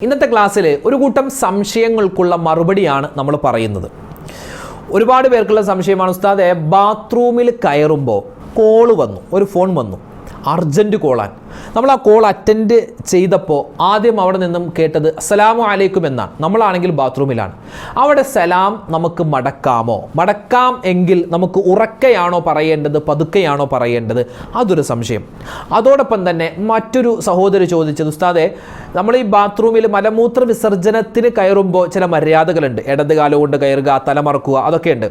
ഇന്നത്തെ ക്ലാസ്സിൽ ഒരു കൂട്ടം സംശയങ്ങൾക്കുള്ള മറുപടിയാണ് നമ്മൾ പറയുന്നത്. ഒരുപാട് പേർക്കുള്ള സംശയമാണ് ഉസ്താദെ, ബാത്റൂമിൽ കയറുമ്പോൾ കോള് വന്നു, ഒരു ഫോൺ വന്നു, അർജൻറ്റ് കോളാൻ. നമ്മൾ ആ കോൾ അറ്റൻഡ് ചെയ്തപ്പോൾ ആദ്യം അവിടെ നിന്നും കേട്ടത് അസ്സലാമു അലൈക്കും എന്നാണ്. നമ്മളാണെങ്കിൽ ബാത്റൂമിലാണ്. അവിടെ സലാം നമുക്ക് മടക്കാമോ? മടക്കാം എങ്കിൽ നമുക്ക് ഉറക്കെയാണോ പറയേണ്ടത്, പതുക്കെയാണോ പറയേണ്ടത്? അതൊരു സംശയം. അതോടൊപ്പം തന്നെ മറ്റൊരു സഹോദരി ചോദിച്ചത്, ഉസ്താദെ നമ്മൾ ഈ ബാത്റൂമിൽ മലമൂത്ര വിസർജനത്തിന് കയറുമ്പോൾ ചില മര്യാദകളുണ്ട്. ഇടത് കാലം കൊണ്ട് കയറുക, തലമറക്കുക, അതൊക്കെയുണ്ട്.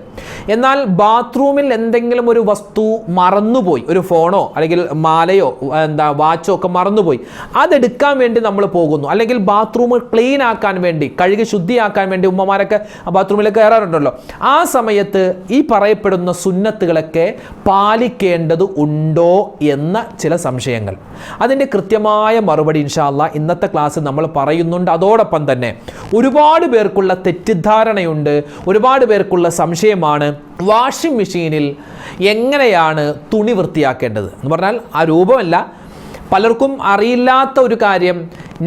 എന്നാൽ ബാത്റൂമിൽ എന്തെങ്കിലും ഒരു വസ്തു മറന്നുപോയി, ഒരു ഫോണോ അല്ലെങ്കിൽ മാലയോ വാച്ചോ ഒക്കെ മറന്നുപോയി, അതെടുക്കാൻ വേണ്ടി നമ്മൾ പോകുന്നു, അല്ലെങ്കിൽ ബാത്റൂം ക്ലീൻ ആക്കാൻ വേണ്ടി, കഴുകി ശുദ്ധിയാക്കാൻ വേണ്ടി ഉമ്മമാരൊക്കെ ബാത്റൂമിൽ കയറാറുണ്ടല്ലോ. ആ സമയത്ത് ഈ പറയപ്പെടുന്ന സുന്നത്തുകളൊക്കെ പാലിക്കേണ്ടത് ഉണ്ടോ എന്ന ചില സംശയങ്ങൾ, അതിൻ്റെ കൃത്യമായ മറുപടി ഇൻഷാ അല്ലാഹ് ഇന്നത്തെ ക്ലാസ് നമ്മൾ പറയുന്നുണ്ട്. അതോടൊപ്പം തന്നെ ഒരുപാട് പേർക്കുള്ള തെറ്റിദ്ധാരണയുണ്ട്, ഒരുപാട് പേർക്കുള്ള സംശയമാണ് വാഷിംഗ് മെഷീനിൽ എങ്ങനെയാണ് തുണി വൃത്തിയാക്കേണ്ടത് എന്ന് പറഞ്ഞാൽ ആ രൂപമല്ല, പലർക്കും അറിയില്ലാത്ത ഒരു കാര്യം,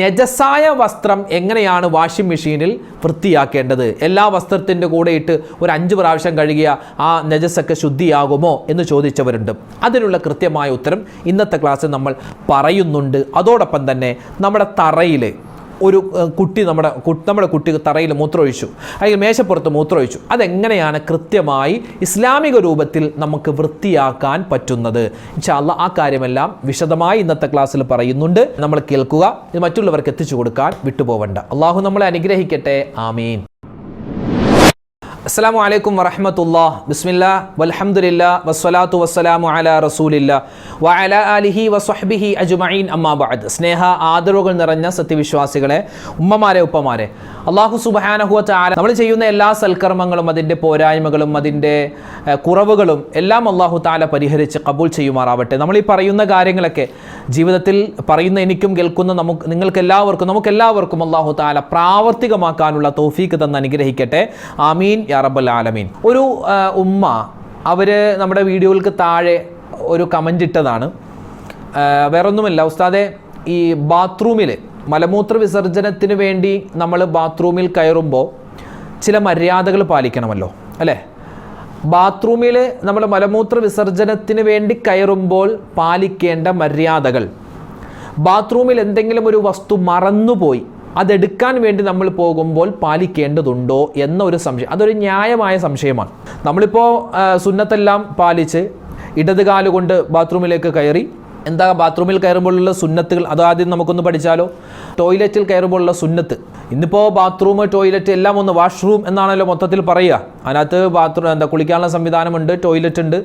നജസായ വസ്ത്രം എങ്ങനെയാണ് വാഷിംഗ് മെഷീനിൽ വൃത്തിയാക്കേണ്ടത്? എല്ലാ വസ്ത്രത്തിൻ്റെ കൂടെ ഇട്ട് ഒരു 5 പ്രാവശ്യം കഴുകിയ ആ നജസൊക്കെ ശുദ്ധിയാകുമോ എന്ന് ചോദിച്ചവരുണ്ട്. അതിനുള്ള കൃത്യമായ ഉത്തരം ഇന്നത്തെ ക്ലാസ്സിൽ നമ്മൾ പറയുന്നുണ്ട്. അതോടൊപ്പം തന്നെ നമ്മുടെ തറയിൽ ഒരു കുട്ടി നമ്മുടെ കുട്ടി തറയിൽ മൂത്രമൊഴിച്ചു, അല്ലെങ്കിൽ മേശപ്പുറത്ത് മൂത്രമൊഴിച്ചു, അതെങ്ങനെയാണ് കൃത്യമായി ഇസ്ലാമിക രൂപത്തിൽ നമുക്ക് വൃത്തിയാക്കാൻ പറ്റുന്നത്? ഇൻഷാ അല്ലാഹ് ആ കാര്യമെല്ലാം വിശദമായി ഇന്നത്തെ ക്ലാസ്സിൽ പറയുന്നുണ്ട്. നമ്മൾ കേൾക്കുക, ഇത് മറ്റുള്ളവർക്ക് എത്തിച്ചു കൊടുക്കാൻ വിട്ടുപോകണ്ട. അള്ളാഹു നമ്മളെ അനുഗ്രഹിക്കട്ടെ. ആമീൻ. അസ്സലാമു അലൈക്കും വറഹ്മത്തുള്ളാഹി. ബിസ്മില്ലാഹ് വൽഹംദുലില്ലാഹ് വസ്സലാത്തു വസ്സലാമു അലാ റസൂലില്ലാഹ് വഅലാ ആലിഹി വസ്വഹ്ബിഹി അജ്മഈൻ. അമ്മാ ബഅദ്. സ്നേഹ ആദരവുകൾ നിറഞ്ഞ സത്യവിശ്വാസികളെ, ഉമ്മമാരെ, ഉപ്പമാരെ, അല്ലാഹു സുബ്ഹാനഹു വ തആല നമ്മൾ ചെയ്യുന്ന എല്ലാ സൽക്കർമ്മങ്ങളും അതിൻ്റെ പോരായ്മകളും അതിൻ്റെ കുറവുകളും എല്ലാം അല്ലാഹു തആല പരിഹരിച്ച് കബൂൽ ചെയ്യുമാറാവട്ടെ. നമ്മൾ ഈ പറയുന്ന കാര്യങ്ങളൊക്കെ ജീവിതത്തിൽ പറയുന്ന എനിക്കും കേൾക്കുന്ന നമുക്കെല്ലാവർക്കും അല്ലാഹു തആല പ്രാവർത്തികമാക്കാനുള്ള തൗഫീഖ് തന്ന് അനുഗ്രഹിക്കട്ടെ. ആമീൻ യാ റബ്ബൽ ആലമീൻ. ഒരു ഉമ്മ അവർ നമ്മുടെ വീഡിയോകൾക്ക് താഴെ ഒരു കമൻ്റ് ഇട്ടതാണ്. വേറൊന്നുമല്ല ഉസ്താദെ, ഈ ബാത്റൂമിൽ മലമൂത്ര വിസർജനത്തിന് വേണ്ടി നമ്മൾ ബാത്റൂമിൽ കയറുമ്പോൾ ചില മര്യാദകൾ പാലിക്കണമല്ലോ, അല്ലേ? ബാത്റൂമിൽ നമ്മൾ മലമൂത്ര വിസർജനത്തിന് വേണ്ടി കയറുമ്പോൾ പാലിക്കേണ്ട മര്യാദകൾ, ബാത്റൂമിൽ എന്തെങ്കിലും ഒരു വസ്തു മറന്നുപോയി അതെടുക്കാൻ വേണ്ടി നമ്മൾ പോകുമ്പോൾ പാലിക്കേണ്ടതുണ്ടോ എന്ന ഒരു സംശയം. അതൊരു ന്യായമായ സംശയമാണ്. നമ്മളിപ്പോൾ സുന്നത്തെല്ലാം പാലിച്ച് ഇടതുകാലുകൊണ്ട് ബാത്റൂമിലേക്ക് കയറി. എന്താ ബാത്റൂമിൽ കയറുമ്പോഴുള്ള സുന്നത്തുകൾ? അതാദ്യം നമുക്കൊന്ന് പഠിച്ചാലോ. ടോയ്ലറ്റിൽ കയറുമ്പോഴുള്ള സുന്നത്ത്. ഇന്നിപ്പോൾ ബാത്റൂം, ടോയ്ലറ്റ് എല്ലാം ഒന്ന് വാഷ്റൂം എന്നാണല്ലോ മൊത്തത്തിൽ പറയുക. അതിനകത്ത് കുളിക്കാനുള്ള സംവിധാനമുണ്ട്, ടോയ്ലറ്റ് ഉണ്ട്,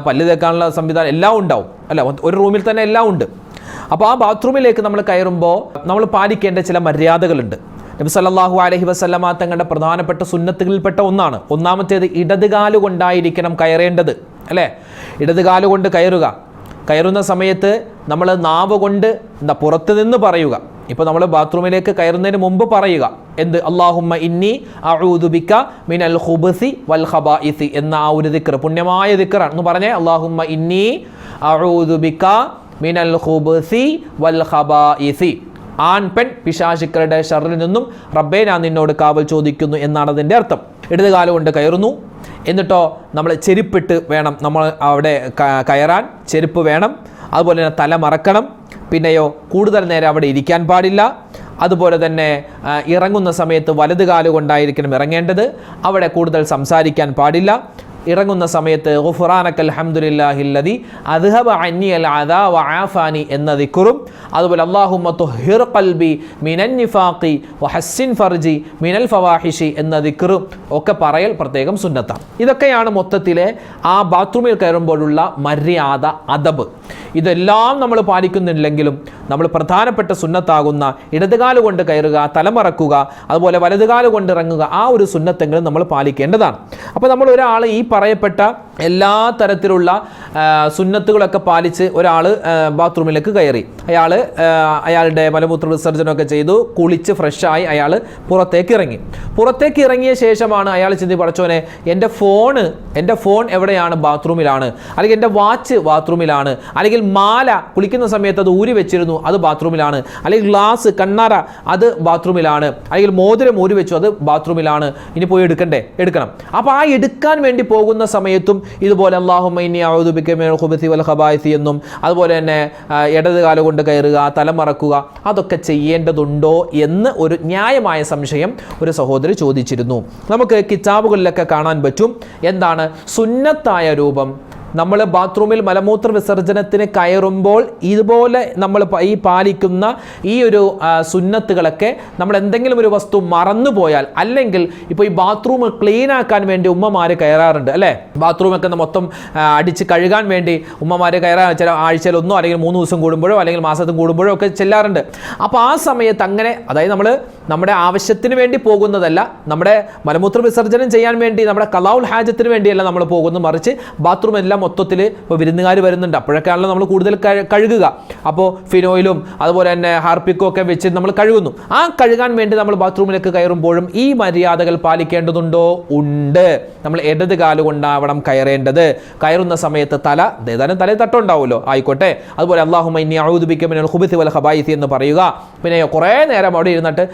പല്ല് തേക്കാനുള്ള സംവിധാനം എല്ലാം ഉണ്ടാവും, അല്ല? ഒരു റൂമിൽ തന്നെ എല്ലാം ഉണ്ട്. അപ്പോൾ ആ ബാത്റൂമിലേക്ക് നമ്മൾ കയറുമ്പോൾ നമ്മൾ പാലിക്കേണ്ട ചില മര്യാദകളുണ്ട്. നബി സല്ലല്ലാഹു അലൈഹി വസല്ലമ തങ്ങളുടെ പ്രധാനപ്പെട്ട സുന്നത്തുകളിൽപ്പെട്ട ഒന്നാണ്. ഒന്നാമത്തേത് ഇടതുകാല് കൊണ്ടായിരിക്കണം കയറേണ്ടത്, അല്ലേ? ഇടതുകാല് കൊണ്ട് കയറുന്ന സമയത്ത് നമ്മൾ നാവ് കൊണ്ട് പുറത്ത് നിന്ന് പറയുക. ഇപ്പോൾ നമ്മൾ ബാത്റൂമിലേക്ക് കയറുന്നതിന് മുമ്പ് പറയുക എന്ത്? അല്ലാഹുമ്മ ഇന്നി അഊദു ബിക മിനൽ ഖുബസി വൽ ഖബായിസി എന്ന ആ ഒരു ദിക്ർ, പുണ്യമായ ദിക്റാണ് എന്ന് പറഞ്ഞേ. അല്ലാഹുമ്മ ഇന്നി അഊദു ബിക മിനൽ ഖുബസി വൽ ഖബായിസി. ആൺ പെൺ പിശാചുക്കളുടെ ശർറിൽ നിന്നും റബ്ബേ ഞാൻ നിന്നോട് കാവൽ ചോദിക്കുന്നു എന്നാണ് അതിൻ്റെ അർത്ഥം. ഇടതുകാലം കൊണ്ട് കയറുന്നു, എന്നിട്ടോ നമ്മൾ ചെരുപ്പിട്ട് വേണം നമ്മൾ അവിടെ കയറാൻ. ചെരുപ്പ് വേണം. അതുപോലെ തന്നെ തല മറക്കണം. പിന്നെയോ കൂടുതൽ നേരം അവിടെ ഇരിക്കാൻ പാടില്ല. അതുപോലെ തന്നെ ഇറങ്ങുന്ന സമയത്ത് വലതുകാല് കൊണ്ടായിരിക്കണം ഇറങ്ങേണ്ടത്. അവിടെ കൂടുതൽ സംസാരിക്കാൻ പാടില്ല. ഇറങ്ങുന്ന സമയത്ത് ഗുഫ്റാനക്കൽ ഹംദുലില്ലാഹില്ലദി അദ്ഹബ അന്നിയൽ അദാ വആഫാനി എന്ന ദിക്റും, അതുപോലെ അല്ലാഹുമ്മ തുഹിർ ഖൽബി മിനൻ നിഫാഖി വഹസ്സിൻ ഫർജി മിനൽ ഫവാഹിഷി എന്ന ദിക്റും ഒക്കെ പറയൽ പ്രത്യേകം സുന്നത്താണ്. ഇതൊക്കെയാണ് മൊത്തത്തിലെ ആ ബാത്റൂമിൽ കയറുമ്പോഴുള്ള മര്യാദ, അദബ്. ഇതെല്ലാം നമ്മൾ പാലിക്കുന്നില്ലെങ്കിലും നമ്മൾ പ്രധാനപ്പെട്ട സുന്നത്താകുന്ന ഇടതുകാല് കൊണ്ട് കയറുക, തലമറക്കുക, അതുപോലെ വലതുകാല് കൊണ്ട് ഇറങ്ങുക, ആ ഒരു സുന്നത്തെങ്കിലും നമ്മൾ പാലിക്കേണ്ടതാണ്. അപ്പോൾ നമ്മൾ ഒരാൾ ഈ പറയപ്പെട്ട എല്ലാ തരത്തിലുള്ള സുന്നത്തുകളൊക്കെ പാലിച്ച് ഒരാൾ ബാത്റൂമിലേക്ക് കയറി. അയാളുടെ മലമൂത്ര വിസർജനമൊക്കെ ചെയ്തു, കുളിച്ച് ഫ്രഷായി അയാൾ പുറത്തേക്ക് ഇറങ്ങിയ ശേഷമാണ് അയാൾ ചിന്തി, പടച്ചോനെ എൻ്റെ ഫോൺ എവിടെയാണ്? ബാത്റൂമിലാണ്. അല്ലെങ്കിൽ എൻ്റെ വാച്ച് ബാത്റൂമിലാണ്. അല്ലെങ്കിൽ മാല കുളിക്കുന്ന സമയത്ത് അത് ഊരി വെച്ചിരുന്നു, അത് ബാത്റൂമിലാണ്. അല്ലെങ്കിൽ ഗ്ലാസ് കണ്ണാറ അത് ബാത്റൂമിലാണ്. അല്ലെങ്കിൽ മോതിരം ഊരി വെച്ചു, അത് ബാത്റൂമിലാണ്. ഇനി പോയി എടുക്കണം. അപ്പോൾ ആ എടുക്കാൻ വേണ്ടി പോകുന്ന സമയത്തും ഇതുപോലെ അല്ലാഹുമ്മ ഇന്നി അഊദു ബിക മിനൽ ഖുബൂസി വൽ ഖബായിസി എന്നും, അതുപോലെ തന്നെ ഇടത് കാല് കൊണ്ട് കയറുക, തലമറക്കുക, അതൊക്കെ ചെയ്യേണ്ടതുണ്ടോ എന്ന് ഒരു ന്യായമായ സംശയം ഒരു സഹോദരി ചോദിച്ചിരുന്നു. നമുക്ക് കിതാബുകളിലൊക്കെ കാണാൻ പറ്റും. എന്താണ് സുന്നത്തായ രൂപം? നമ്മൾ ബാത്റൂമിൽ മലമൂത്ര വിസർജനത്തിന് കയറുമ്പോൾ ഇതുപോലെ നമ്മൾ ഈ പാലിക്കുന്ന ഈ ഒരു സുന്നത്തുകളൊക്കെ നമ്മൾ എന്തെങ്കിലും ഒരു വസ്തു മറന്നുപോയാൽ, അല്ലെങ്കിൽ ഇപ്പോൾ ഈ ബാത്റൂം ക്ലീൻ ആക്കാൻ വേണ്ടി ഉമ്മമാർ കയറാറുണ്ട് അല്ലേ? ബാത്റൂമൊക്കെ മൊത്തം അടിച്ച് കഴുകാൻ വേണ്ടി ഉമ്മമാർ കയറാൻ ചില ആഴ്ചയിൽ ഒന്നോ അല്ലെങ്കിൽ 3 ദിവസം കൂടുമ്പോഴോ അല്ലെങ്കിൽ മാസത്തിൽ കൂടുമ്പോഴോ ഒക്കെ ചെല്ലാറുണ്ട്. അപ്പോൾ ആ സമയത്ത് അങ്ങനെ, അതായത് നമ്മൾ നമ്മുടെ ആവശ്യത്തിന് വേണ്ടി പോകുന്നതല്ല, നമ്മുടെ മലമൂത്ര വിസർജനം ചെയ്യാൻ വേണ്ടി, നമ്മുടെ ഖലാഉൽ ഹാജത്തിന് വേണ്ടിയല്ല നമ്മൾ പോകുന്നത്, മറിച്ച് ബാത്റൂം എല്ലാം മൊത്തത്തിൽ ഇപ്പോൾ വിരുന്നുകാർ വരുന്നുണ്ട്, അപ്പോഴൊക്കെയാണല്ലോ നമ്മൾ കൂടുതൽ കഴുകുക. അപ്പോൾ ഫിനോയിലും അതുപോലെ തന്നെ ഹാർപ്പിക്കും ഒക്കെ വെച്ച് നമ്മൾ കഴുകുന്നു. ആ കഴുകാൻ വേണ്ടി നമ്മൾ ബാത്റൂമിലേക്ക് കയറുമ്പോഴും ഈ മര്യാദകൾ പാലിക്കേണ്ടതുണ്ടോ? ഉണ്ട്. നമ്മൾ ഇടത് കാലുകൊണ്ടാവണം കയറേണ്ടത്. കയറുന്ന സമയത്ത് ഏതായാലും തലയിൽ തട്ടുണ്ടാവുമല്ലോ, ആയിക്കോട്ടെ. അതുപോലെ അല്ലാഹുമ്മ ഇന്നി അഊദു ബിക മിനൽ ഖുബൂസി വൽ ഖബായിസി എന്ന് പറയുക. പിന്നെ കുറേ നേരം അവിടെ ഇരുന്നിട്ട്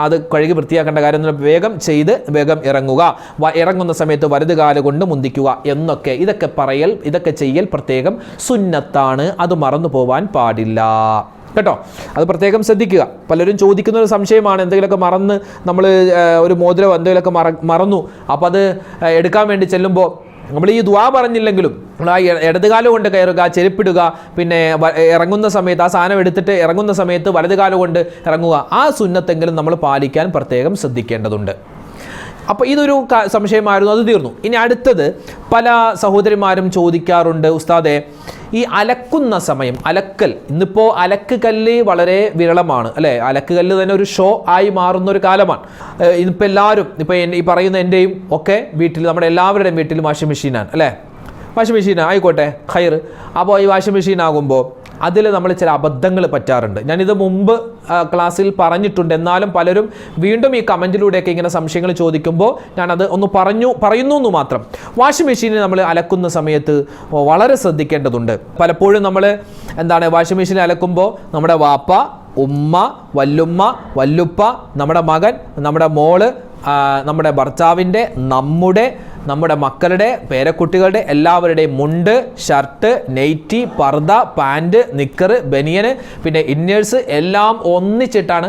അത് കഴുകി വൃത്തിയാക്കേണ്ട കാര്യം വേഗം ചെയ്ത് വേഗം ഇറങ്ങുക. ഇറങ്ങുന്ന സമയത്ത് വലത് കാല് കൊണ്ട് മുന്തിക്കുക എന്നൊക്കെ, ഇതൊക്കെ ചെയ്യൽ പ്രത്യേകം സുന്നത്താണ്. അത് മറന്നു പോവാൻ പാടില്ല കേട്ടോ. അത് പ്രത്യേകം ശ്രദ്ധിക്കുക. പലരും ചോദിക്കുന്ന ഒരു സംശയമാണ്, എന്തെങ്കിലുമൊക്കെ മറന്ന് നമ്മൾ ഒരു മോതിരം എന്തെങ്കിലുമൊക്കെ മറന്നു, അപ്പോൾ അത് എടുക്കാൻ വേണ്ടി ചെല്ലുമ്പോൾ നമ്മൾ ഈ ദുആ പറഞ്ഞില്ലെങ്കിലും നമ്മൾ ആ ഇടതുകാലം കൊണ്ട് കയറുക, ചെരുപ്പിടുക, പിന്നെ ഇറങ്ങുന്ന സമയത്ത് ആ സാധനം എടുത്തിട്ട് ഇറങ്ങുന്ന സമയത്ത് വലതുകാലം കൊണ്ട് ഇറങ്ങുക, ആ സുന്നത്തെങ്കിലും നമ്മൾ പാലിക്കാൻ പ്രത്യേകം ശ്രദ്ധിക്കേണ്ടതുണ്ട്. അപ്പോൾ ഇതൊരു സംശയമായിരുന്നു, അത് തീർന്നു. ഇനി അടുത്തത്, പല സഹോദരിമാരും ചോദിക്കാറുണ്ട്, ഉസ്താദെ ഈ അലക്കുന്ന സമയം, ഇന്നിപ്പോൾ അലക്ക് കല്ല് വളരെ വിരളമാണ് അല്ലേ? അലക്ക് കല്ല് തന്നെ ഒരു ഷോ ആയി മാറുന്ന ഒരു കാലമാണ്. ഇന്നിപ്പോൾ എല്ലാവരും, ഇപ്പോൾ ഈ പറയുന്ന എൻ്റെയും ഒക്കെ വീട്ടിൽ, നമ്മുടെ എല്ലാവരുടെയും വീട്ടിൽ വാഷിംഗ് മെഷീനാണ് അല്ലേ? വാഷിംഗ് മെഷീൻ ആയിക്കോട്ടെ, ഖൈർ. അപ്പോൾ ഈ വാഷിംഗ് മെഷീൻ ആകുമ്പോൾ അതിൽ നമ്മൾ ചില അബദ്ധങ്ങൾ പറ്റാറുണ്ട്. ഞാനിത് മുമ്പ് ക്ലാസ്സിൽ പറഞ്ഞിട്ടുണ്ട്. എന്നാലും പലരും വീണ്ടും ഈ കമൻറ്റിലൂടെയൊക്കെ ഇങ്ങനെ സംശയങ്ങൾ ചോദിക്കുമ്പോൾ ഞാനത് ഒന്ന് പറയുന്നു എന്ന് മാത്രം. വാഷിംഗ് മെഷീനിൽ നമ്മൾ അലക്കുന്ന സമയത്ത് വളരെ ശ്രദ്ധിക്കേണ്ടതുണ്ട്. പലപ്പോഴും നമ്മൾ വാഷിംഗ് മെഷീനിൽ അലക്കുമ്പോൾ നമ്മുടെ വാപ്പ, ഉമ്മ, വല്ലുമ്മ, വല്ലുപ്പ, നമ്മുടെ മകൻ, നമ്മുടെ മോള്, നമ്മുടെ ഭർത്താവിൻ്റെ, നമ്മുടെ മക്കളുടെ, പേരക്കുട്ടികളുടെ എല്ലാവരുടെയും മുണ്ട്, ഷർട്ട്, നെയ്റ്റി, പർദ്ദ, പാൻറ്, നിക്കർ, ബനിയന്, പിന്നെ ഇന്നേഴ്സ് എല്ലാം ഒന്നിച്ചിട്ടാണ്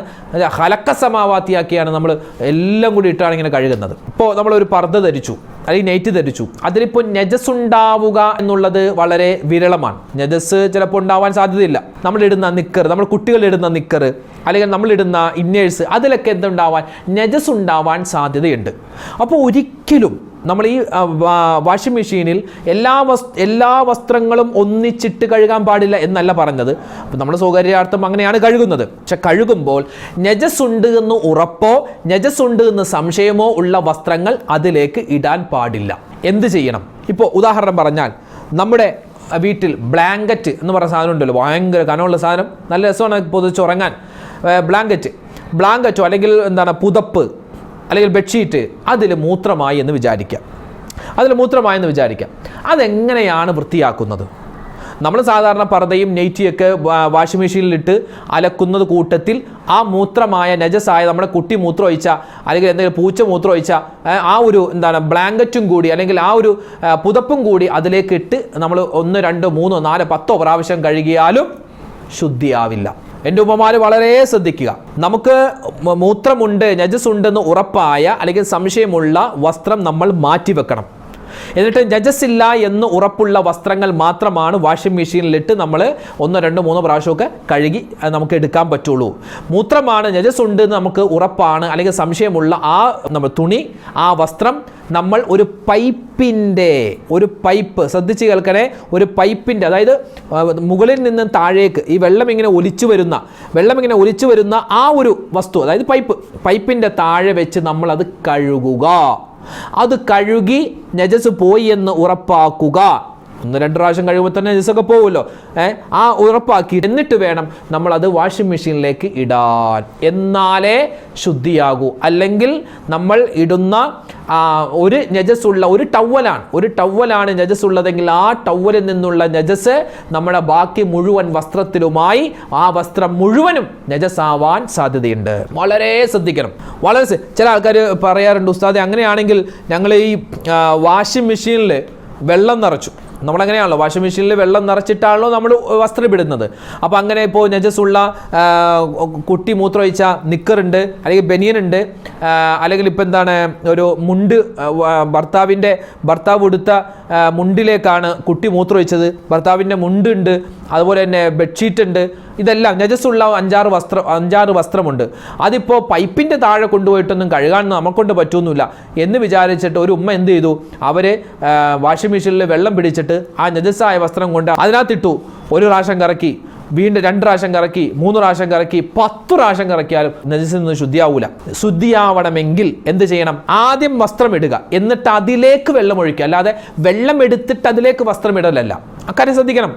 ഹലക്ക സമാവാത്തിയാക്കിയാണ് നമ്മൾ എല്ലാം കൂടി ഇട്ടാണ് ഇങ്ങനെ കഴുകുന്നത്. ഇപ്പോൾ നമ്മളൊരു പർദ്ദ ധരിച്ചു അല്ലെങ്കിൽ നെയ്റ്റ് ധരിച്ചു, അതിലിപ്പോൾ നജസ് ഉണ്ടാവുക എന്നുള്ളത് വളരെ വിരളമാണ്. നജസ് ചിലപ്പോൾ ഉണ്ടാവാൻ സാധ്യതയില്ല. നമ്മൾ കുട്ടികളിടുന്ന നിക്കർ അല്ലെങ്കിൽ നമ്മളിടുന്ന ഇന്നേഴ്സ്, അതിലൊക്കെ എന്തുണ്ടാവാൻ, നജസ് ഉണ്ടാവാൻ സാധ്യതയുണ്ട്. അപ്പോൾ ഒരിക്കലും നമ്മൾ ഈ വാഷിംഗ് മെഷീനിൽ എല്ലാ വസ്ത്രങ്ങളും ഒന്നിച്ചിട്ട് കഴുകാൻ പാടില്ല എന്നല്ല പറഞ്ഞത്. അപ്പം നമ്മൾ സൗകര്യാർത്ഥം അങ്ങനെയാണ് കഴുകുന്നത്. പക്ഷെ കഴുകുമ്പോൾ നജസ് ഉണ്ട് എന്ന് ഉറപ്പോ നജസ് ഉണ്ട് എന്ന് സംശയമോ ഉള്ള വസ്ത്രങ്ങൾ അതിലേക്ക് ഇടാൻ പാടില്ല. എന്ത് ചെയ്യണം? ഇപ്പോൾ ഉദാഹരണം പറഞ്ഞാൽ, നമ്മുടെ വീട്ടിൽ ബ്ലാങ്കറ്റ് എന്ന് പറയുന്ന സാധനം ഉണ്ടല്ലോ, ഭയങ്കര കനമുള്ള സാധനം, നല്ല രസമാണ് പൊതിച്ചുറങ്ങാൻ. ബ്ലാങ്കറ്റോ അല്ലെങ്കിൽ പുതപ്പ് അല്ലെങ്കിൽ ബെഡ്ഷീറ്റ്, അതിൽ മൂത്രമായി എന്ന് വിചാരിക്കാം. അതെങ്ങനെയാണ് വൃത്തിയാക്കുന്നത്? നമ്മൾ സാധാരണ പർദ്ദയും നെയ്റ്റിയൊക്കെ വാഷിംഗ് മെഷീനിലിട്ട് അലക്കുന്നത് കൂട്ടത്തിൽ ആ മൂത്രമായ നജസായ നമ്മുടെ കുട്ടി മൂത്രം ഒഴിച്ച അല്ലെങ്കിൽ എന്തെങ്കിലും പൂച്ച മൂത്രം ഒഴിച്ച ആ ഒരു ബ്ലാങ്കറ്റും കൂടി അല്ലെങ്കിൽ ആ ഒരു പുതപ്പും കൂടി അതിലേക്ക് ഇട്ട് നമ്മൾ 1, 2, 3, 4, 10 പ്രാവശ്യം കഴുകിയാലും ശുദ്ധിയാവില്ല. എൻ്റെ ഉമ്മമാർ വളരെ ശ്രദ്ധിക്കുക. നമുക്ക് മൂത്രമുണ്ട്, നജസ് ഉണ്ടെന്ന് ഉറപ്പായ അല്ലെങ്കിൽ സംശയമുള്ള വസ്ത്രം നമ്മൾ മാറ്റിവെക്കണം. എന്നിട്ട് നജസില്ല എന്ന് ഉറപ്പുള്ള വസ്ത്രങ്ങൾ മാത്രമാണ് വാഷിംഗ് മെഷീനിലിട്ട് നമ്മൾ 1, 2, 3 പ്രാവശ്യമൊക്കെ കഴുകി നമുക്ക് എടുക്കാൻ പറ്റുള്ളൂ. മൂത്രമാണ്, നജസ് ഉണ്ട് എന്ന് നമുക്ക് ഉറപ്പാണ് അല്ലെങ്കിൽ സംശയമുള്ള ആ തുണി, ആ വസ്ത്രം നമ്മൾ ഒരു പൈപ്പ് ശ്രദ്ധിച്ച് കേൾക്കണേ, ഒരു പൈപ്പിൻ്റെ, അതായത് മുകളിൽ നിന്ന് താഴേക്ക് ഈ വെള്ളം ഇങ്ങനെ ഒലിച്ചു വരുന്ന ആ ഒരു വസ്തു, അതായത് പൈപ്പിൻ്റെ താഴെ വെച്ച് നമ്മൾ അത് കഴുകുക. അത് കഴുകി നജസ് പോയി എന്ന് ഉറപ്പാക്കുക. 1-2 പ്രാവശ്യം കഴിയുമ്പോൾ തന്നെ നജസൊക്കെ പോകുമല്ലോ. ആ ഉറപ്പാക്കി എന്നിട്ട് വേണം നമ്മളത് വാഷിംഗ് മെഷീനിലേക്ക് ഇടാൻ. എന്നാലേ ശുദ്ധിയാകൂ. അല്ലെങ്കിൽ നമ്മൾ ഇടുന്ന ഒരു നജസുള്ള ഒരു ടവലാണ് നജസുള്ളതെങ്കിൽ ആ ടവലിൽ നിന്നുള്ള നജസ് നമ്മുടെ ബാക്കി മുഴുവൻ വസ്ത്രത്തിലുമായി ആ വസ്ത്രം മുഴുവനും നജസാവാൻ സാധ്യതയുണ്ട്. വളരെ ശ്രദ്ധിക്കണം. ചില ആൾക്കാർ പറയാറുണ്ട്, ഉസ്താദെ അങ്ങനെയാണെങ്കിൽ ഞങ്ങൾ ഈ വാഷിംഗ് മെഷീനിൽ വെള്ളം നിറച്ചു. നമ്മളങ്ങനെയാണല്ലോ, വാഷിംഗ് മെഷീനിൽ വെള്ളം നിറച്ചിട്ടാണല്ലോ നമ്മൾ വസ്ത്രം ഇടുന്നത്. അപ്പോൾ അങ്ങനെ ഇപ്പോൾ നജസുള്ള കുട്ടി മൂത്രമൊഴിച്ച നിക്കറുണ്ട്, അല്ലെങ്കിൽ ബനിയനുണ്ട്, അല്ലെങ്കിൽ ഇപ്പം എന്താണ് ഒരു മുണ്ട്, ഭർത്താവ് ഉടുത്ത മുണ്ടിലേക്കാണ് കുട്ടി മൂത്രമൊഴിച്ചത്, ഭർത്താവിൻ്റെ മുണ്ടുണ്ട്, അതുപോലെ തന്നെ ബെഡ്ഷീറ്റ് ഉണ്ട്. ഇതെല്ലാം നജസുള്ള 5-6 വസ്ത്രമുണ്ട്. അതിപ്പോൾ പൈപ്പിൻ്റെ താഴെ കൊണ്ടുപോയിട്ടൊന്നും കഴുകാൻ നമുക്കൊണ്ട് പറ്റുമൊന്നുമില്ല എന്ന് വിചാരിച്ചിട്ട് ഒരു ഉമ്മ എന്ത് ചെയ്തു, അവർ വാഷിംഗ് മെഷീനിൽ വെള്ളം പിടിച്ചിട്ട് ആ നജസായ വസ്ത്രം കൊണ്ട് അതിനകത്തിട്ടു. 1 പ്രാവശ്യം കറക്കി, വീണ്ടും 2 പ്രാവശ്യം കറക്കി, 3 പ്രാവശ്യം കറക്കി, 10 പ്രാവശ്യം കറക്കിയാലും നജസിൽ നിന്ന് ശുദ്ധിയാവൂല. ശുദ്ധിയാവണമെങ്കിൽ എന്ത് ചെയ്യണം? ആദ്യം വസ്ത്രം ഇടുക, എന്നിട്ട് അതിലേക്ക് വെള്ളം ഒഴിക്കുക. അല്ലാതെ വെള്ളം എടുത്തിട്ട് അതിലേക്ക് വസ്ത്രം ഇടലല്ല. അക്കാര്യം ശ്രദ്ധിക്കണം.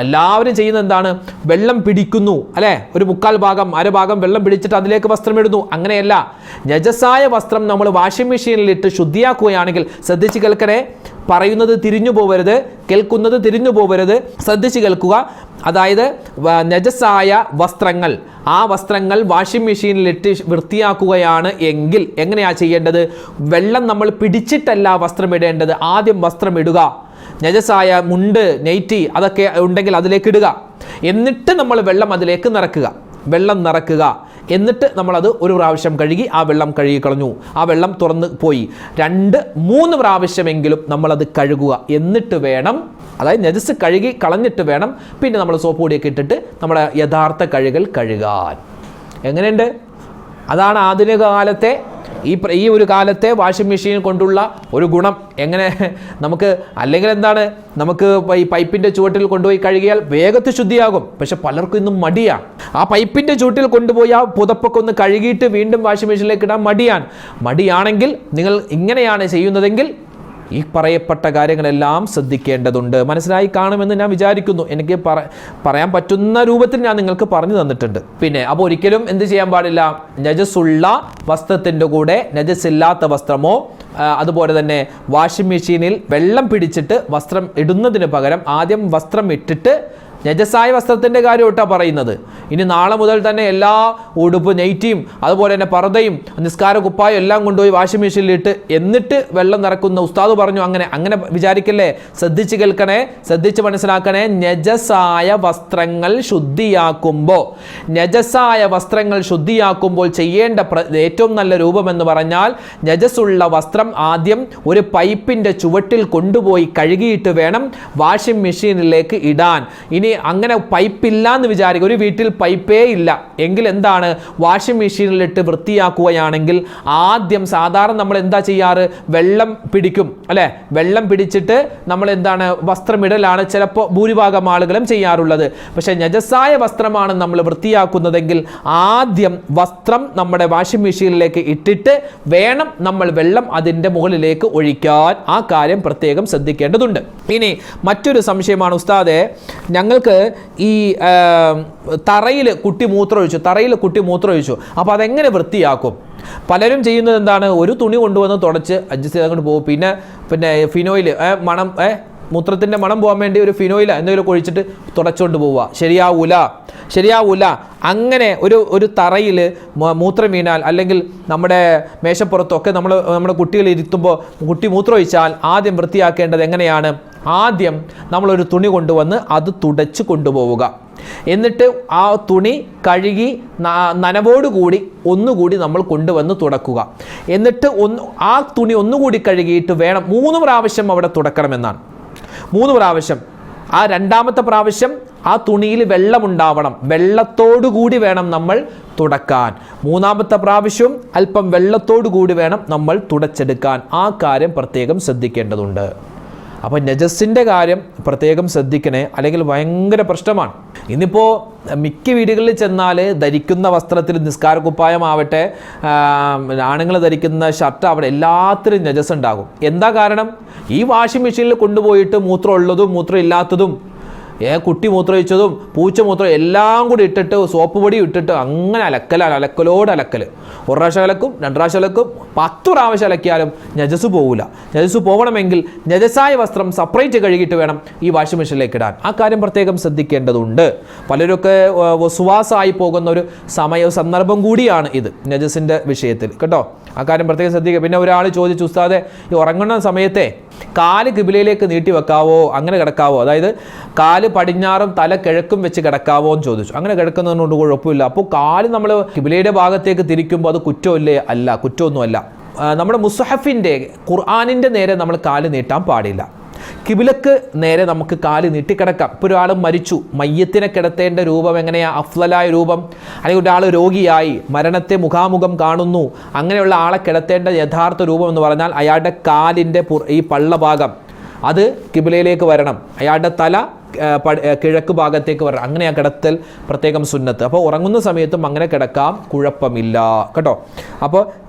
എല്ലാവരും ചെയ്യുന്നത് എന്താണ്? വെള്ളം പിടിക്കുന്നു, അല്ലേ? ഒരു 1/4 ഭാഗം 1/2 ഭാഗം വെള്ളം പിടിച്ചിട്ട് അതിലേക്ക് വസ്ത്രം ഇടുന്നു. അങ്ങനെയല്ല. നജസായ വസ്ത്രം നമ്മൾ വാഷിംഗ് മെഷീനിലിട്ട് ശുദ്ധിയാക്കുകയാണെങ്കിൽ, ശ്രദ്ധിച്ച് കേൾക്കണേ, പറയുന്നത് തിരിഞ്ഞു പോവരുത്, കേൾക്കുന്നത് തിരിഞ്ഞു പോവരുത്, ശ്രദ്ധിച്ച് കേൾക്കുക. അതായത് നജസായ വസ്ത്രങ്ങൾ, ആ വസ്ത്രങ്ങൾ വാഷിംഗ് മെഷീനിലിട്ട് വൃത്തിയാക്കുകയാണ് എങ്കിൽ എങ്ങനെയാണ് ചെയ്യേണ്ടത്? വെള്ളം നമ്മൾ പിടിച്ചിട്ടല്ല വസ്ത്രം ഇടേണ്ടത്. ആദ്യം വസ്ത്രം ഇടുക, നജസായ മുണ്ട്, നെയ്റ്റി അതൊക്കെ ഉണ്ടെങ്കിൽ അതിലേക്ക് ഇടുക. എന്നിട്ട് നമ്മൾ വെള്ളം അതിലേക്ക് നിറക്കുക. എന്നിട്ട് നമ്മളത് 1 പ്രാവശ്യം കഴുകി ആ വെള്ളം കഴുകി കളഞ്ഞു. ആ വെള്ളം തുറന്ന് പോയി. 2-3 പ്രാവശ്യമെങ്കിലും നമ്മളത് കഴുകുക. എന്നിട്ട് വേണം, അതായത് നജസ് കഴുകി കളഞ്ഞിട്ട് വേണം പിന്നെ നമ്മൾ സോപ്പ് പൊടിയൊക്കെ ഇട്ടിട്ട് നമ്മുടെ യഥാർത്ഥ കഴുകാൻ. എങ്ങനെയുണ്ട്? അതാണ് ആധുനിക കാലത്തെ ഈ ഒരു കാലത്തെ വാഷിംഗ് മെഷീൻ കൊണ്ടുള്ള ഒരു ഗുണം. എങ്ങനെ നമുക്ക്, അല്ലെങ്കിൽ എന്താണ്, നമുക്ക് ഈ പൈപ്പിൻ്റെ ചുവട്ടിൽ കൊണ്ടുപോയി കഴുകിയാൽ വേഗത്തിൽ ശുദ്ധിയാകും. പക്ഷെ പലർക്കും ഇന്നും മടിയാണ്. ആ പൈപ്പിൻ്റെ ചുവട്ടിൽ കൊണ്ടുപോയി ആ പുതപ്പൊക്കെ ഒന്ന് കഴുകിയിട്ട് വീണ്ടും വാഷിംഗ് മെഷീനിലേക്ക് ഇടാൻ മടിയാണെങ്കിൽ നിങ്ങൾ ഇങ്ങനെയാണ് ചെയ്യുന്നതെങ്കിൽ ഈ പറയപ്പെട്ട കാര്യങ്ങളെല്ലാം ശ്രദ്ധിക്കേണ്ടതുണ്ട്. മനസ്സിലായി കാണുമെന്ന് ഞാൻ വിചാരിക്കുന്നു. എനിക്ക് പറയാൻ പറ്റുന്ന രൂപത്തിൽ ഞാൻ നിങ്ങൾക്ക് പറഞ്ഞു തന്നിട്ടുണ്ട്. പിന്നെ അപ്പോൾ ഒരിക്കലും എന്ത് ചെയ്യാൻ പാടില്ല? നജസുള്ള വസ്ത്രത്തിൻ്റെ കൂടെ നജസില്ലാത്ത വസ്ത്രമോ അതുപോലെ തന്നെ വാഷിംഗ് മെഷീനിൽ വെള്ളം പിടിച്ചിട്ട് വസ്ത്രം ഇടുന്നതിന് പകരം ആദ്യം വസ്ത്രം ഇട്ടിട്ട്, നജസായ വസ്ത്രത്തിൻ്റെ കാര്യം ഒട്ടാ പറയുന്നത്. ഇനി നാളെ മുതൽ തന്നെ എല്ലാ ഉടുപ്പ്, നെയ്റ്റിയും അതുപോലെ തന്നെ പർദ്ദയും നിസ്കാര കുപ്പായും എല്ലാം കൊണ്ടുപോയി വാഷിംഗ് മെഷീനിലിട്ട് എന്നിട്ട് വെള്ളം നിറക്കുന്ന ഉസ്താദ് പറഞ്ഞു. അങ്ങനെ വിചാരിക്കല്ലേ. ശ്രദ്ധിച്ച് കേൾക്കണേ, ശ്രദ്ധിച്ച് മനസ്സിലാക്കണേ. നജസായ വസ്ത്രങ്ങൾ ശുദ്ധിയാക്കുമ്പോൾ ചെയ്യേണ്ട ഏറ്റവും നല്ല രൂപം എന്ന് പറഞ്ഞാൽ, നജസുള്ള വസ്ത്രം ആദ്യം ഒരു പൈപ്പിൻ്റെ ചുവട്ടിൽ കൊണ്ടുപോയി കഴുകിയിട്ട് വേണം വാഷിംഗ് മെഷീനിലേക്ക് ഇടാൻ. ഇനി അങ്ങനെ പൈപ്പില്ല എന്ന് വിചാരിക്കുക, ഒരു വീട്ടിൽ പൈപ്പേ ഇല്ല എങ്കിൽ എന്താണ്? വാഷിംഗ് മെഷീനിലിട്ട് വൃത്തിയാക്കുകയാണെങ്കിൽ ആദ്യം സാധാരണ നമ്മൾ എന്താ ചെയ്യാറ്? വെള്ളം പിടിക്കും, അല്ലേ? വെള്ളം പിടിച്ചിട്ട് നമ്മൾ എന്താണ്, വസ്ത്രമിടലാണ് ചിലപ്പോൾ ഭൂരിഭാഗം ആളുകളും ചെയ്യാറുള്ളത്. പക്ഷെ നജസായ വസ്ത്രമാണ് നമ്മൾ വൃത്തിയാക്കുന്നതെങ്കിൽ ആദ്യം വസ്ത്രം നമ്മുടെ വാഷിംഗ് മെഷീനിലേക്ക് ഇട്ടിട്ട് വേണം നമ്മൾ വെള്ളം അതിൻ്റെ മുകളിലേക്ക് ഒഴിക്കാൻ. ആ കാര്യം പ്രത്യേകം ശ്രദ്ധിക്കേണ്ടതുണ്ട്. ഇനി മറ്റൊരു സംശയമാണ്, ഉസ്താദെ ഞങ്ങൾക്ക് ഈ തറയിൽ കുട്ടി മൂത്രമൊഴിച്ചു, അപ്പോൾ അതെങ്ങനെ വൃത്തിയാക്കും? പലരും ചെയ്യുന്നത് എന്താണ്? ഒരു തുണി കൊണ്ടുവന്ന് തുടച്ച് അഡ്ജസ്റ്റ് ചെയ്ത് അങ്ങോട്ട് പോകും. പിന്നെ ഫിനോയിൽ മൂത്രത്തിൻ്റെ മണം പോകാൻ വേണ്ടി ഒരു ഫിനോയിൽ എന്തെങ്കിലും ഒഴിച്ചിട്ട് തുടച്ചുകൊണ്ട് പോവുക. ശരിയാവൂല. അങ്ങനെ ഒരു തറയിൽ മൂത്രം വീണാൽ, അല്ലെങ്കിൽ നമ്മുടെ മേശപ്പുറത്തൊക്കെ നമ്മുടെ കുട്ടികൾ ഇരുത്തുമ്പോൾ കുട്ടി മൂത്രമൊഴിച്ചാൽ ആദ്യം വൃത്തിയാക്കേണ്ടത് എങ്ങനെയാണ്? ആദ്യം നമ്മളൊരു തുണി കൊണ്ടുവന്ന് അത് തുടച്ച് കൊണ്ടുപോവുക. എന്നിട്ട് ആ തുണി കഴുകി നനവോടുകൂടി ഒന്നുകൂടി നമ്മൾ കൊണ്ടുവന്ന് തുടക്കുക. എന്നിട്ട് ആ തുണി ഒന്നുകൂടി കഴുകിയിട്ട് വേണം 3 പ്രാവശ്യം അവിടെ തുടക്കണമെന്നാണ്. 3 പ്രാവശ്യം. ആ 2ാമത്തെ പ്രാവശ്യം ആ തുണിയിൽ വെള്ളമുണ്ടാവണം, വെള്ളത്തോടുകൂടി വേണം നമ്മൾ തുടക്കാൻ. 3ാമത്തെ പ്രാവശ്യം അല്പം വെള്ളത്തോടുകൂടി വേണം നമ്മൾ തുടച്ചെടുക്കാൻ. ആ കാര്യം പ്രത്യേകം ശ്രദ്ധിക്കേണ്ടതുണ്ട്. അപ്പോൾ നജസിൻ്റെ കാര്യം പ്രത്യേകം ശ്രദ്ധിക്കണേ, അല്ലെങ്കിൽ ഭയങ്കര പ്രശ്നമാണ്. ഇന്നിപ്പോൾ മിക്ക വീടുകളിൽ ചെന്നാൽ ധരിക്കുന്ന വസ്ത്രത്തിൽ നിസ്കാര കുപ്പായമാവട്ടെ, ആണുങ്ങൾ ധരിക്കുന്ന ഷർട്ട് ആവട്ടെ, എല്ലാത്തിലും നജസ് ഉണ്ടാകും. എന്താ കാരണം? ഈ വാഷിംഗ് മെഷീനിൽ കൊണ്ടുപോയിട്ട് മൂത്രം ഉള്ളതും മൂത്രം ഇല്ലാത്തതും, കുട്ടി മൂത്രമൊഴിച്ചതും പൂച്ച മൂത്രം എല്ലാം കൂടി ഇട്ടിട്ട് സോപ്പ് പൊടി ഇട്ടിട്ട് അങ്ങനെ അലക്കലോട് അലക്കൽ. ഒരു പ്രാവശ്യം അലക്കും, 2 പ്രാവശ്യം അലക്കും, 10 പ്രാവശ്യം അലക്കിയാലും നജസ് പോകില്ല. നജസ് പോകണമെങ്കിൽ നജസായ വസ്ത്രം സെപ്പറേറ്റ് കഴുകിയിട്ട് വേണം ഈ വാഷിംഗ് മെഷീനിലേക്ക് ഇടാൻ. ആ കാര്യം പ്രത്യേകം ശ്രദ്ധിക്കേണ്ടതുണ്ട്. പലരൊക്കെ വസ്വാസായി പോകുന്ന ഒരു സന്ദർഭം കൂടിയാണ് ഇത് നജസിൻ്റെ വിഷയത്തിൽ കേട്ടോ. ആ കാര്യം പ്രത്യേകം ശ്രദ്ധിക്കുക. പിന്നെ ഒരാൾ ചോദിച്ചു, ഉസ്താദെ ഈ ഉറങ്ങുന്ന സമയത്തെ കാല് കിബിലയിലേക്ക് നീട്ടി വെക്കാവോ, അങ്ങനെ കിടക്കാവോ, അതായത് കാല് പടിഞ്ഞാറും തല കിഴക്കും വെച്ച് കിടക്കാവോ എന്ന് ചോദിച്ചു. അങ്ങനെ കിടക്കുന്നതിനോട് കുഴപ്പമില്ല. അപ്പോൾ കാല് നമ്മൾ കിബിലയുടെ ഭാഗത്തേക്ക് തിരിക്കുമ്പോൾ അത് കുറ്റമില്ലേ? അല്ല, കുറ്റമൊന്നുമല്ല. നമ്മുടെ മുസ്ഹഫിൻ്റെ ഖുർആനിൻ്റെ നേരെ നമ്മൾ കാല് നീട്ടാൻ പാടില്ല. കിബിലക്ക് നേരെ നമുക്ക് കാല് നീട്ടിക്കിടക്കാം. ഇപ്പോൾ ഒരാൾ മരിച്ചു, മയ്യത്തിനെ കിടത്തേണ്ട രൂപം എങ്ങനെയാണ്? അഫ്ളലായ രൂപം. അല്ലെങ്കിൽ ഒരാൾ രോഗിയായി മരണത്തെ മുഖാമുഖം കാണുന്നു, അങ്ങനെയുള്ള ആളെ കിടത്തേണ്ട യഥാർത്ഥ രൂപം എന്ന് പറഞ്ഞാൽ അയാളുടെ കാലിൻ്റെ ഈ പള്ളഭാഗം അത് കിബിലയിലേക്ക് വരണം, അയാളുടെ തല കിഴക്ക് ഭാഗത്തേക്ക് വരണം. അങ്ങനെ ആ കിടത്തൽ പ്രത്യേകം സുന്നത്ത്. അപ്പോൾ ഉറങ്ങുന്ന സമയത്തും അങ്ങനെ കിടക്കാം, കുഴപ്പമില്ല കേട്ടോ. അപ്പോൾ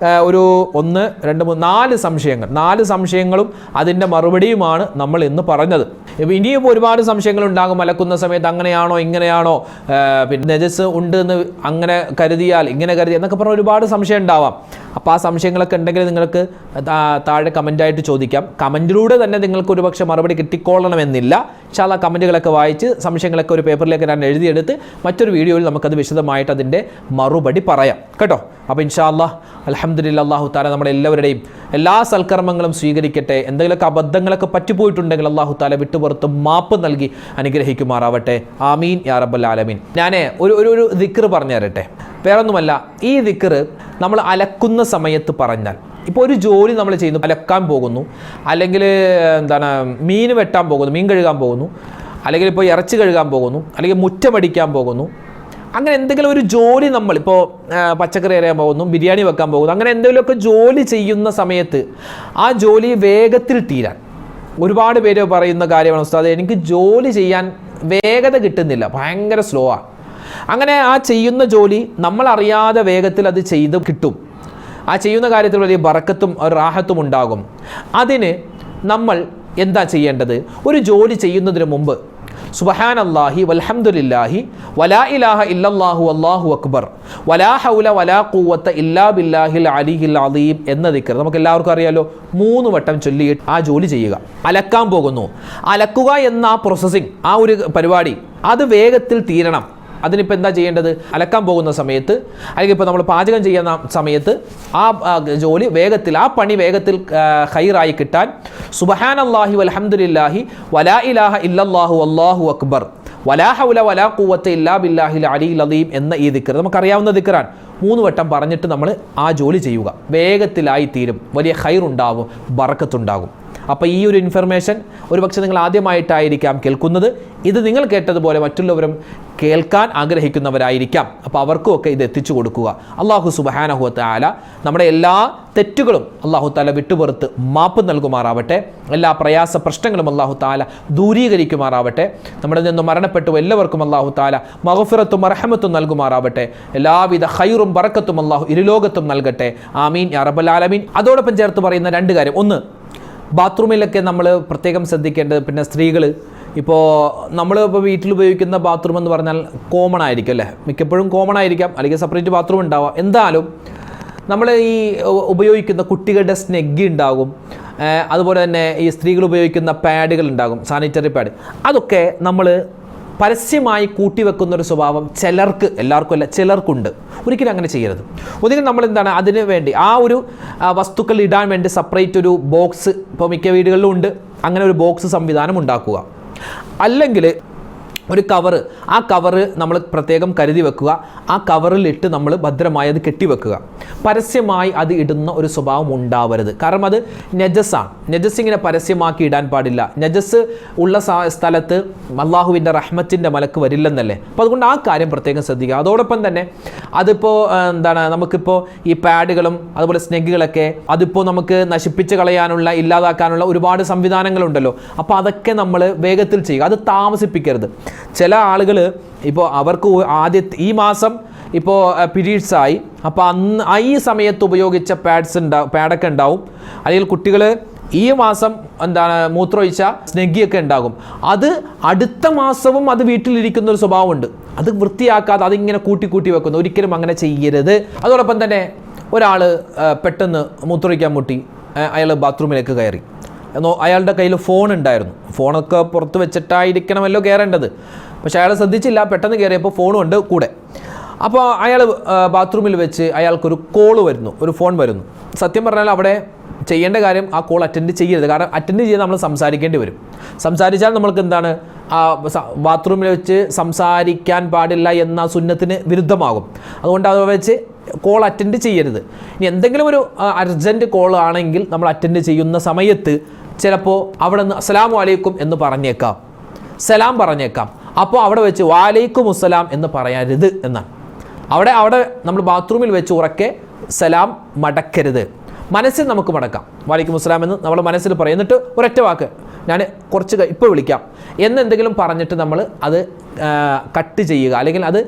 ഒരു 1, 2, 3, 4 സംശയങ്ങൾ, 4 സംശയങ്ങളും അതിൻ്റെ മറുപടിയുമാണ് നമ്മൾ ഇന്ന് പറഞ്ഞത്. ഇനിയും ഒരുപാട് സംശയങ്ങൾ ഉണ്ടാകും. അലക്കുന്ന സമയത്ത് അങ്ങനെയാണോ ഇങ്ങനെയാണോ, പിന്നെ നജസ് ഉണ്ട് എന്ന് അങ്ങനെ കരുതിയാൽ ഇങ്ങനെ കരുതി എന്നൊക്കെ പറഞ്ഞാൽ ഒരുപാട് സംശയം ഉണ്ടാവാം. അപ്പോൾ ആ സംശയങ്ങളൊക്കെ ഉണ്ടെങ്കിൽ നിങ്ങൾക്ക് താഴെ കമൻറ്റായിട്ട് ചോദിക്കാം. കമൻറ്റിലൂടെ തന്നെ നിങ്ങൾക്ക് ഒരുപക്ഷെ മറുപടി കിട്ടിക്കൊള്ളണമെന്നില്ല. ഇൻഷാ അല്ലാഹ് കമൻറ്റുകളൊക്കെ വായിച്ച് സംശയങ്ങളൊക്കെ ഒരു പേപ്പറിലേക്ക് ഞാൻ എഴുതിയെടുത്ത് മറ്റൊരു വീഡിയോയിൽ നമുക്കത് വിശദമായിട്ട് അതിൻ്റെ മറുപടി പറയാം കേട്ടോ. അപ്പോൾ ഇൻഷാ അല്ലാഹ് അൽഹംദുലില്ലാഹ് അല്ലാഹു തആല നമ്മളെല്ലാവരുടെയും എല്ലാ സൽക്കർമ്മങ്ങളും സ്വീകരിക്കട്ടെ. എന്തെങ്കിലുമൊക്കെ അബദ്ധങ്ങളൊക്കെ പറ്റിപ്പോയിട്ടുണ്ടെങ്കിൽ അല്ലാഹു തആല വിട്ടുപുറത്ത് മാപ്പ് നൽകി അനുഗ്രഹിക്കുമാറാവട്ടെ. ആമീൻ യാ റബ്ബൽ ആലമീൻ. ഞാൻ ഒരു ദിക്ർ പറഞ്ഞു തരട്ടെ. വേറൊന്നുമല്ല, ഈ ദിക്ർ നമ്മൾ അലക്കുന്ന സമയത്ത് പറഞ്ഞാൽ, ഇപ്പോൾ ഒരു ജോലി നമ്മൾ ചെയ്യുന്നു, അലക്കാൻ പോകുന്നു, അല്ലെങ്കിൽ മീൻ വെട്ടാൻ പോകുന്നു, മീൻ കഴുകാൻ പോകുന്നു, അല്ലെങ്കിൽ ഇപ്പോൾ ഇറച്ചി കഴുകാൻ പോകുന്നു, അല്ലെങ്കിൽ മുറ്റമടിക്കാൻ പോകുന്നു, അങ്ങനെ എന്തെങ്കിലും ഒരു ജോലി നമ്മളിപ്പോൾ പച്ചക്കറി അറിയാൻ പോകുന്നു, ബിരിയാണി വെക്കാൻ പോകുന്നു, അങ്ങനെ എന്തെങ്കിലുമൊക്കെ ജോലി ചെയ്യുന്ന സമയത്ത് ആ ജോലി വേഗത്തിൽ തീരാൻ ഒരുപാട് പേര് പറയുന്ന കാര്യമാണ്, ഉസ്താദേ എനിക്ക് ജോലി ചെയ്യാൻ വേഗത കിട്ടുന്നില്ല, ഭയങ്കര സ്ലോ ആണ്. അങ്ങനെ ആ ചെയ്യുന്ന ജോലി നമ്മളറിയാതെ വേഗത്തിൽ അത് ചെയ്ത് കിട്ടും. ആ ചെയ്യുന്ന കാര്യത്തിൽ വലിയ ബറക്കത്തും റാഹത്തും ഉണ്ടാകും. അതിന് നമ്മൾ എന്താ ചെയ്യേണ്ടത്? ഒരു ജോലി ചെയ്യുന്നതിന് മുമ്പ് സുബ്ഹാനല്ലാഹി വൽഹംദുലില്ലാഹി വലാ ഇലാഹ ഇല്ലല്ലാഹു വല്ലാഹു അക്ബർ വലാ ഹൗല വലാ ഖുവത ഇല്ലാ ബില്ലാഹിൽ അലിയിൽ അലീം എന്ന ദിക്ർ നമുക്ക് എല്ലാവർക്കും അറിയാലോ, 3 വട്ടം ചൊല്ലിയിട്ട് ആ ജോലി ചെയ്യുക. അലക്കാൻ പോകുന്നു, അലക്കുക എന്ന ആ പ്രോസസ്സിങ്, ആ ഒരു പരിപാടി അത് വേഗത്തിൽ തീരണം. അതിനിപ്പോൾ എന്താ ചെയ്യേണ്ടത്? അലക്കാൻ പോകുന്ന സമയത്ത്, അല്ലെങ്കിൽ ഇപ്പോൾ നമ്മൾ പാചകം ചെയ്യുന്ന സമയത്ത് ആ ജോലി വേഗത്തിൽ, ആ പണി വേഗത്തിൽ ഖൈറായി കിട്ടാൻ സുബ്ഹാനല്ലാഹി വൽഹംദുലില്ലാഹി വലാ ഇലാഹ ഇല്ലല്ലാഹു വല്ലാഹു അക്ബർ വലാ ഹൗല വലാ ഖുവത ഇല്ലാ ബില്ലാഹിൽ അലിയിൽ അലീം എന്ന ഈ ദിക്ർ നമുക്കറിയാവുന്ന ദിക്റാണ്. 3 വട്ടം പറഞ്ഞിട്ട് നമ്മൾ ആ ജോലി ചെയ്യുക. വേഗത്തിലായി തീരും, വലിയ ഖൈറുണ്ടാവും, ബറക്കത്തുണ്ടാകും. അപ്പോൾ ഈ ഒരു ഇൻഫർമേഷൻ ഒരുപക്ഷെ നിങ്ങൾ ആദ്യമായിട്ടായിരിക്കാം കേൾക്കുന്നത്. ഇത് നിങ്ങൾ കേട്ടതുപോലെ മറ്റുള്ളവരും കേൾക്കാൻ ആഗ്രഹിക്കുന്നവരായിരിക്കാം. അപ്പോൾ അവർക്കുമൊക്കെ ഇത് എത്തിച്ചു കൊടുക്കുക. അല്ലാഹു സുബ്ഹാനഹു വ തആല നമ്മുടെ എല്ലാ തെറ്റുകളും അല്ലാഹു തആല വിട്ടുപുറത്ത് മാപ്പ് നൽകുമാറാവട്ടെ. എല്ലാ പ്രയാസ പ്രശ്നങ്ങളും അല്ലാഹു തആല ദൂരീകരിക്കുമാറാവട്ടെ. നമ്മുടെ നിന്ന് മരണപ്പെട്ടു എല്ലാവർക്കും അല്ലാഹു തആല മഗ്ഫിറത്തും റഹ്മത്തും നൽകുമാറാവട്ടെ. എല്ലാവിധ ഖൈറും ബറക്കത്തും അല്ലാഹു ഇരുലോകത്തും നൽകട്ടെ. ആമീൻ യാ റബ്ബൽ ആലമീൻ. അതോടൊപ്പം ചേർത്ത് പറയുന്ന 2 കാര്യം. ഒന്ന്, ബാത്റൂമിലൊക്കെ നമ്മൾ പ്രത്യേകം ശ്രദ്ധിക്കേണ്ടത്, പിന്നെ സ്ത്രീകൾ ഇപ്പോൾ നമ്മളിപ്പോൾ വീട്ടിൽ ഉപയോഗിക്കുന്ന ബാത്റൂം എന്ന് പറഞ്ഞാൽ കോമൺ ആയിരിക്കും അല്ലേ, മിക്കപ്പോഴും കോമൺ ആയിരിക്കാം, അല്ലെങ്കിൽ സെപ്പറേറ്റ് ബാത്റൂം ഉണ്ടാവാം. എന്തായാലും നമ്മൾ ഈ ഉപയോഗിക്കുന്ന കുട്ടികളുടെ സ്നെഗ്ഗി ഉണ്ടാകും, അതുപോലെ തന്നെ ഈ സ്ത്രീകൾ ഉപയോഗിക്കുന്ന പാഡുകൾ ഉണ്ടാകും, സാനിറ്ററി പാഡ്. അതൊക്കെ നമ്മൾ പരസ്യമായി കൂട്ടിവെക്കുന്നൊരു സ്വഭാവം ചിലർക്ക്, എല്ലാവർക്കും അല്ല, ചിലർക്കുണ്ട്. ഒരിക്കലും അങ്ങനെ ചെയ്യരുത്. ഒരിക്കലും നമ്മൾ എന്താണ് അതിന് വേണ്ടി ആ ഒരു വസ്തുക്കൾ ഇടാൻ വേണ്ടി സെപ്പറേറ്റ് ഒരു ബോക്സ്, ഇപ്പോൾ മിക്ക വീടുകളിലും ഉണ്ട്, അങ്ങനെ ഒരു ബോക്സ് സംവിധാനം ഉണ്ടാക്കുക. അല്ലെങ്കിൽ ഒരു കവറ്, ആ കവറ് നമ്മൾ പ്രത്യേകം കരുതി വെക്കുക. ആ കവറിലിട്ട് നമ്മൾ ഭദ്രമായി അത് കെട്ടിവെക്കുക. പരസ്യമായി അത് ഇടുന്ന ഒരു സ്വഭാവം ഉണ്ടാവരുത്. കാരണം അത് നജസ്സാണ്. നജസ് ഇങ്ങനെ പരസ്യമാക്കി ഇടാൻ പാടില്ല. നജസ് ഉള്ള സ്ഥലത്ത് അള്ളാഹുവിൻ്റെ റഹ്മത്തിൻ്റെ മലക്ക് വരില്ലെന്നല്ലേ. അപ്പോൾ അതുകൊണ്ട് ആ കാര്യം പ്രത്യേകം ശ്രദ്ധിക്കുക. അതോടൊപ്പം തന്നെ അതിപ്പോൾ നമുക്കിപ്പോൾ ഈ പാഡുകളും അതുപോലെ സ്നെഗുകളൊക്കെ അതിപ്പോൾ നമുക്ക് നശിപ്പിച്ച് കളയാനുള്ള, ഇല്ലാതാക്കാനുള്ള ഒരുപാട് സംവിധാനങ്ങളുണ്ടല്ലോ. അപ്പോൾ അതൊക്കെ നമ്മൾ വേഗത്തിൽ ചെയ്യുക, അത് താമസിപ്പിക്കരുത്. ചില ആളുകൾ ഇപ്പോൾ അവർക്ക് ഈ മാസം ഇപ്പോൾ പീരീഡ്സായി, അപ്പോൾ ഈ സമയത്ത് ഉപയോഗിച്ച പാഡൊക്കെ ഉണ്ടാവും. അല്ലെങ്കിൽ കുട്ടികൾ ഈ മാസം മൂത്രമൊഴിച്ച സ്നെഗ്ഗിയൊക്കെ ഉണ്ടാകും. അത് അടുത്ത മാസവും അത് വീട്ടിലിരിക്കുന്ന ഒരു സ്വഭാവമുണ്ട്. അത് വൃത്തിയാക്കാതെ അതിങ്ങനെ കൂട്ടി വെക്കുന്നു. ഒരിക്കലും അങ്ങനെ ചെയ്യരുത്. അതോടൊപ്പം തന്നെ ഒരാൾ പെട്ടെന്ന് മൂത്രമൊഴിക്കാൻ മുട്ടി, അയാൾ ബാത്റൂമിലേക്ക് കയറി. അയാളുടെ കയ്യിൽ ഫോൺ ഉണ്ടായിരുന്നു. ഫോണൊക്കെ പുറത്ത് വെച്ചിട്ടായിരിക്കണമല്ലോ കയറേണ്ടത്. പക്ഷേ അയാൾ ശ്രദ്ധിച്ചില്ല, പെട്ടെന്ന് കയറിയപ്പോൾ ഫോണും ഉണ്ട് കൂടെ. അപ്പോൾ അയാൾ ബാത്റൂമിൽ വെച്ച് അയാൾക്കൊരു കോള് വരുന്നു, ഒരു ഫോൺ വരുന്നു. സത്യം പറഞ്ഞാൽ അവിടെ ചെയ്യേണ്ട കാര്യം ആ കോൾ അറ്റൻഡ് ചെയ്യരുത്. കാരണം അറ്റൻഡ് ചെയ്ത് നമ്മൾ സംസാരിക്കേണ്ടി വരും. സംസാരിച്ചാൽ നമ്മൾക്ക് എന്താണ്, ബാത്റൂമിൽ വെച്ച് സംസാരിക്കാൻ പാടില്ല എന്ന സുന്നത്തിന് വിരുദ്ധമാകും. അതുകൊണ്ട് അത് വെച്ച് കോൾ അറ്റൻഡ് ചെയ്യരുത്. ഇനി എന്തെങ്കിലും ഒരു അർജൻറ്റ് കോൾ ആണെങ്കിൽ നമ്മൾ അറ്റൻഡ് ചെയ്യുന്ന സമയത്ത് ചിലപ്പോൾ അവിടെ നിന്ന് അസ്സലാമു അലൈക്കും എന്ന് പറഞ്ഞേക്കാം, സലാം പറഞ്ഞേക്കാം. അപ്പോൾ അവിടെ വെച്ച് വാലൈക്കും അസ്സലാം എന്ന് പറയരുത് എന്നാണ്. അവിടെ നമ്മൾ ബാത്റൂമിൽ വെച്ച് ഉറക്കെ സലാം മടക്കരുത്. മനസ്സിൽ നമുക്ക് മടക്കാം, വാലൈക്കും അസ്സലാം എന്ന് നമ്മൾ മനസ്സിൽ പറയും. എന്നിട്ട് ഒരൊറ്റ വാക്ക്, ഞാൻ കുറച്ച് ഇപ്പോൾ വിളിക്കാം എന്നെന്തെങ്കിലും പറഞ്ഞിട്ട് നമ്മൾ അത് കട്ട് ചെയ്യുക, അല്ലെങ്കിൽ അത്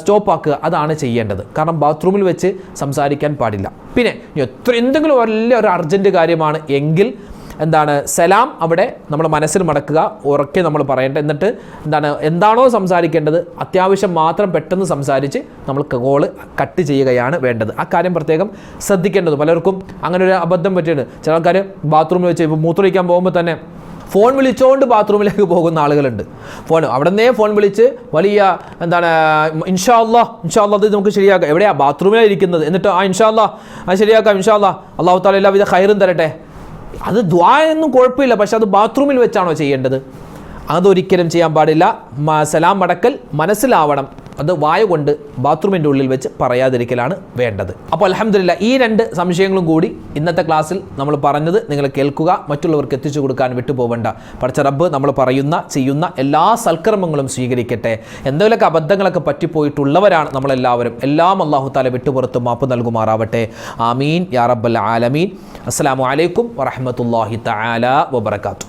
സ്റ്റോപ്പാക്കുക. അതാണ് ചെയ്യേണ്ടത്. കാരണം ബാത്റൂമിൽ വെച്ച് സംസാരിക്കാൻ പാടില്ല. പിന്നെ എന്തെങ്കിലും വലിയൊരു അർജൻറ്റ് കാര്യമാണ് എങ്കിൽ സലാം അവിടെ നമ്മൾ മനസ്സിൽ മടക്കുക, ഉറക്കെ നമ്മൾ പറയേണ്ടത്. എന്നിട്ട് എന്താണോ സംസാരിക്കേണ്ടത് അത്യാവശ്യം മാത്രം പെട്ടെന്ന് സംസാരിച്ച് നമ്മൾ കോള് കട്ട് ചെയ്യുകയാണ് വേണ്ടത്. ആ കാര്യം പ്രത്യേകം ശ്രദ്ധിക്കേണ്ടത്. പലർക്കും അങ്ങനെ ഒരു അബദ്ധം പറ്റിയിട്ടുണ്ട്. ചില ആൾക്കാർ ബാത്റൂമിൽ വെച്ച് ഇപ്പോൾ മൂത്രമൊഴിക്കാൻ പോകുമ്പോൾ തന്നെ ഫോൺ വിളിച്ചുകൊണ്ട് ബാത്റൂമിലേക്ക് പോകുന്ന ആളുകളുണ്ട്. അവിടെ നിന്നേ ഫോൺ വിളിച്ച് വലിയ ഇൻഷാ അല്ലാഹ് അത് നമുക്ക് ശരിയാക്കാം. എവിടെയാ? ബാത്റൂമിലാണ് ഇരിക്കുന്നത്. എന്നിട്ട് ഇൻഷാ അല്ലാഹ് അത് ശരിയാക്കാം, ഇൻഷാ അല്ലാഹ് അല്ലാഹു തആല എല്ലാവിധ ഖൈറും തരട്ടെ. അത് ദുആ ഒന്നും കുഴപ്പമില്ല, പക്ഷെ അത് ബാത്റൂമിൽ വെച്ചാണോ ചെയ്യേണ്ടത്? അതൊരിക്കലും ചെയ്യാൻ പാടില്ല. സലാം മടക്കൽ മനസ്സിലാവണം. അത് വായ കൊണ്ട് ബാത്റൂമിൻ്റെ ഉള്ളിൽ വെച്ച് പറയാതിരിക്കലാണ് വേണ്ടത്. അപ്പോൾ അൽഹംദുലില്ലാഹ് ഈ 2 സംശയങ്ങളും കൂടി ഇന്നത്തെ ക്ലാസ്സിൽ നമ്മൾ പറഞ്ഞത് നിങ്ങൾ കേൾക്കുക, മറ്റുള്ളവർക്ക് എത്തിച്ചു കൊടുക്കാൻ വിട്ടുപോകണ്ട. പഠിച്ച റബ്ബ് നമ്മൾ ചെയ്യുന്ന എല്ലാ സൽക്കർമ്മങ്ങളും സ്വീകരിക്കട്ടെ. എന്തെങ്കിലുമൊക്കെ അബദ്ധങ്ങളൊക്കെ പറ്റിപ്പോയിട്ടുള്ളവരാണ് നമ്മളെല്ലാവരും. എല്ലാം അല്ലാഹു തആല വിട്ടുപുറത്ത് മാപ്പ് നൽകുമാറാവട്ടെ. ആമീൻ യാ റബ്ബൽ ആലമീൻ. അസ്സലാമു അലൈക്കും വറഹ്മത്തുള്ളാഹി തആല വബറകാതുഹു.